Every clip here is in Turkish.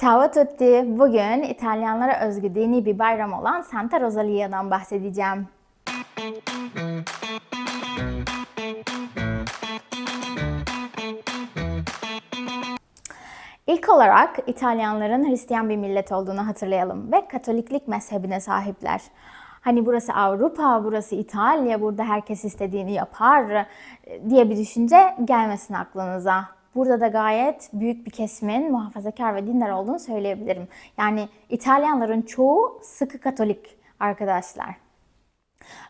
Ciao a tutti. Bugün İtalyanlara özgü dini bir bayram olan Santa Rosalia'dan bahsedeceğim. İlk olarak İtalyanların Hristiyan bir millet olduğunu hatırlayalım ve Katoliklik mezhebine sahipler. Hani burası Avrupa, burası İtalya, burada herkes istediğini yapar diye bir düşünce gelmesin aklınıza. Burada da gayet büyük bir kesimin muhafazakar ve dindar olduğunu söyleyebilirim. Yani İtalyanların çoğu sıkı Katolik arkadaşlar.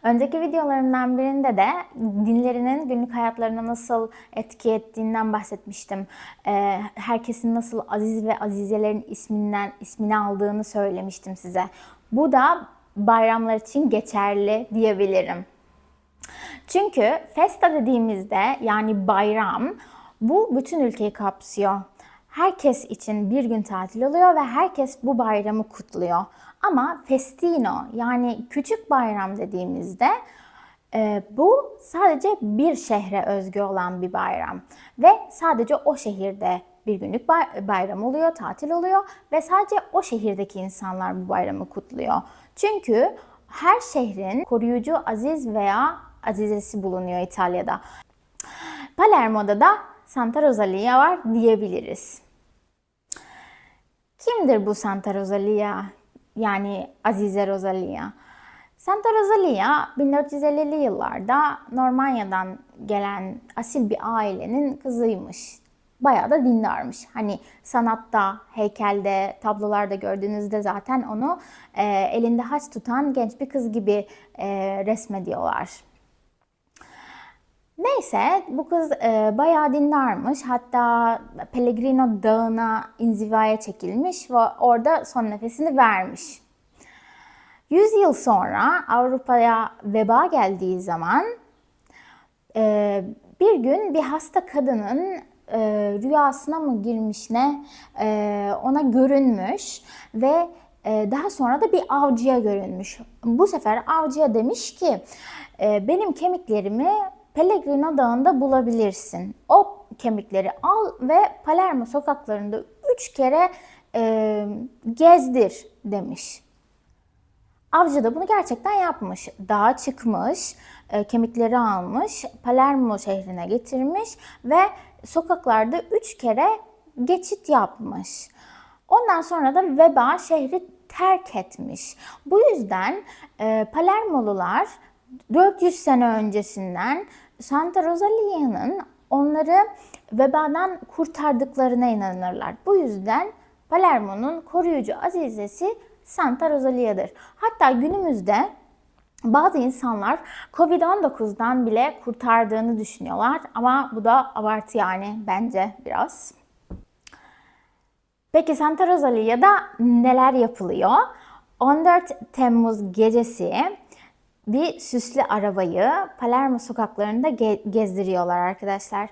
Önceki videolarımdan birinde de dinlerinin günlük hayatlarına nasıl etki ettiğinden bahsetmiştim. Herkesin nasıl aziz ve azizelerin ismini aldığını söylemiştim size. Bu da bayramlar için geçerli diyebilirim. Çünkü festa dediğimizde yani bayram bu bütün ülkeyi kapsıyor. Herkes için bir gün tatil oluyor ve herkes bu bayramı kutluyor. Ama festino yani küçük bayram dediğimizde bu sadece bir şehre özgü olan bir bayram. Ve sadece o şehirde bir günlük bayram oluyor, tatil oluyor ve sadece o şehirdeki insanlar bu bayramı kutluyor. Çünkü her şehrin koruyucu aziz veya azizesi bulunuyor İtalya'da. Palermo'da da Santa Rosalia var diyebiliriz. Kimdir bu Santa Rosalia? Yani Azize Rosalia. Santa Rosalia 1450'li yıllarda Normanya'dan gelen asil bir ailenin kızıymış. Bayağı da dindarmış. Hani sanatta, heykelde, tablolarda gördüğünüzde zaten onu elinde haç tutan genç bir kız gibi resmediyorlar. Neyse bu kız bayağı dindarmış. Hatta Pellegrino Dağı'na inzivaya çekilmiş ve orada son nefesini vermiş. 100 yıl sonra Avrupa'ya veba geldiği zaman bir gün bir hasta kadının rüyasına mı girmiş ne ona görünmüş ve daha sonra da bir avcıya görünmüş. Bu sefer avcıya demiş ki benim kemiklerimi Pellegrino Dağı'nda bulabilirsin. O kemikleri al ve Palermo sokaklarında 3 kere gezdir demiş. Avcı da bunu gerçekten yapmış. Dağa çıkmış, kemikleri almış, Palermo şehrine getirmiş ve sokaklarda 3 kere geçit yapmış. Ondan sonra da veba şehri terk etmiş. Bu yüzden Palermolular 400 sene öncesinden Santa Rosalia'nın onları vebadan kurtardıklarına inanırlar. Bu yüzden Palermo'nun koruyucu azizesi Santa Rosalia'dır. Hatta günümüzde bazı insanlar Covid-19'dan bile kurtardığını düşünüyorlar ama bu da abartı yani bence biraz. Peki Santa Rosalia'da neler yapılıyor? 14 Temmuz gecesi bir süslü arabayı Palermo sokaklarında gezdiriyorlar arkadaşlar.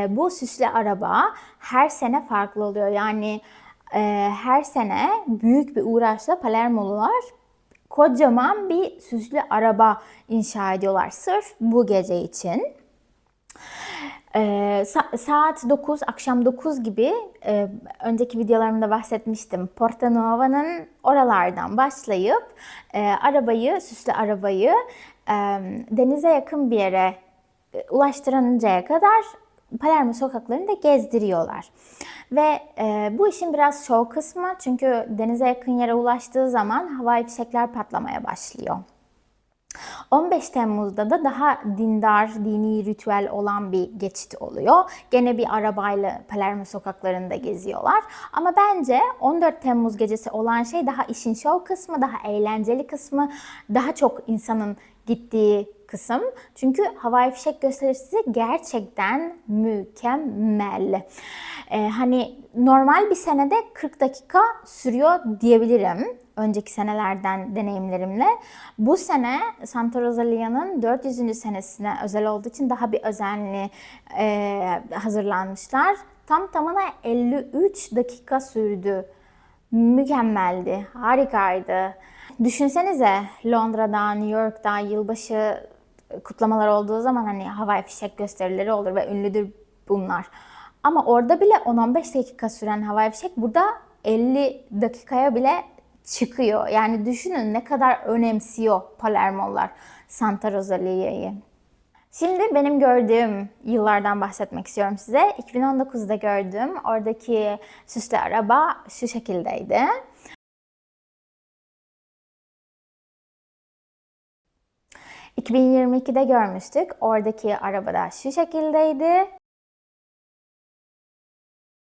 Bu süslü araba her sene farklı oluyor. Yani her sene büyük bir uğraşla Palermolular kocaman bir süslü araba inşa ediyorlar sırf bu gece için. Saat 9, akşam 9 gibi önceki videolarımda bahsetmiştim. Porta Nuova'nın oralardan başlayıp süslü arabayı denize yakın bir yere ulaştırıncaya kadar Palermo sokaklarında gezdiriyorlar. Ve bu işin biraz şov kısmı çünkü denize yakın yere ulaştığı zaman havai fişekler patlamaya başlıyor. 15 Temmuz'da da daha dindar, dini ritüel olan bir geçit oluyor. Gene bir arabayla Palermo sokaklarında geziyorlar. Ama bence 14 Temmuz gecesi olan şey daha işin şov kısmı, daha eğlenceli kısmı, daha çok insanın gittiği kısım. Çünkü havai fişek gösterisi gerçekten mükemmel. Hani normal bir senede 40 dakika sürüyor diyebilirim. Önceki senelerden deneyimlerimle. Bu sene Santa Rosalia'nın 400. senesine özel olduğu için daha bir özenli hazırlanmışlar. Tam tamına 53 dakika sürdü. Mükemmeldi, harikaydı. Düşünsenize Londra'da, New York'ta yılbaşı kutlamalar olduğu zaman hani havai fişek gösterileri olur ve ünlüdür bunlar. Ama orada bile 10-15 dakika süren havai fişek burada 50 dakikaya bile çıkıyor. Yani düşünün ne kadar önemsiyor Palermolar Santa Rosalia'yı. Şimdi benim gördüğüm yıllardan bahsetmek istiyorum size. 2019'da gördüğüm oradaki süslü araba şu şekildeydi. ...2022'de görmüştük. Oradaki araba da şu şekildeydi.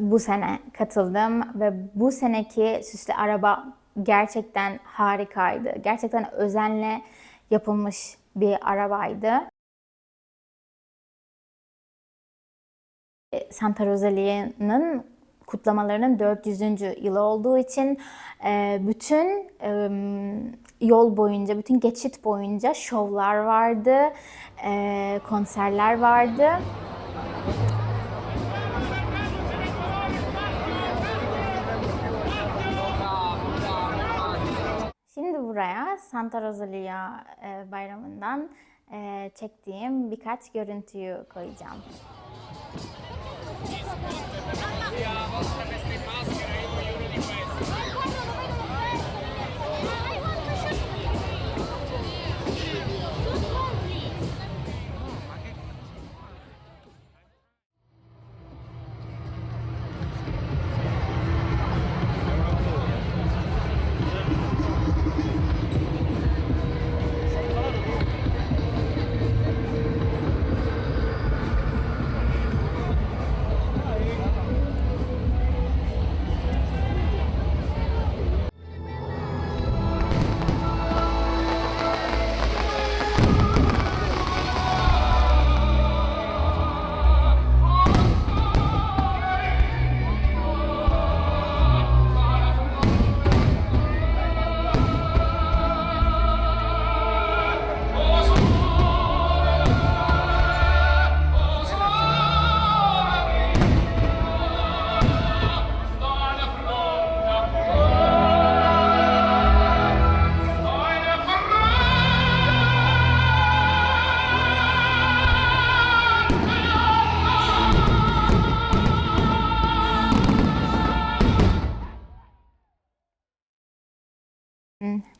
Bu sene katıldım ve bu seneki süslü araba gerçekten harikaydı. Gerçekten özenle yapılmış bir arabaydı. Santa Rosalia'nın kutlamalarının 400. yılı olduğu için bütün yol boyunca, bütün geçit boyunca şovlar vardı, konserler vardı. Şimdi buraya Santa Rosalia bayramından çektiğim birkaç görüntüyü koyacağım.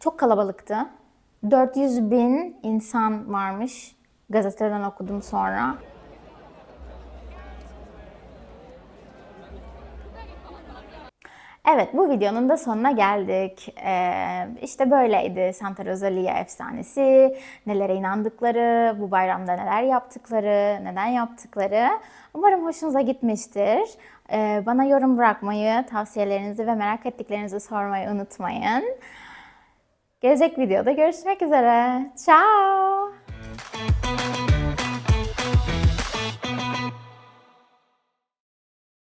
Çok kalabalıktı. 400 bin insan varmış. Gazeteden okudum sonra. Evet, bu videonun da sonuna geldik. İşte böyleydi Santa Rosalia efsanesi, nelere inandıkları, bu bayramda neler yaptıkları, neden yaptıkları. Umarım hoşunuza gitmiştir. Bana yorum bırakmayı, tavsiyelerinizi ve merak ettiklerinizi sormayı unutmayın. Gelecek videoda görüşmek üzere. Ciao!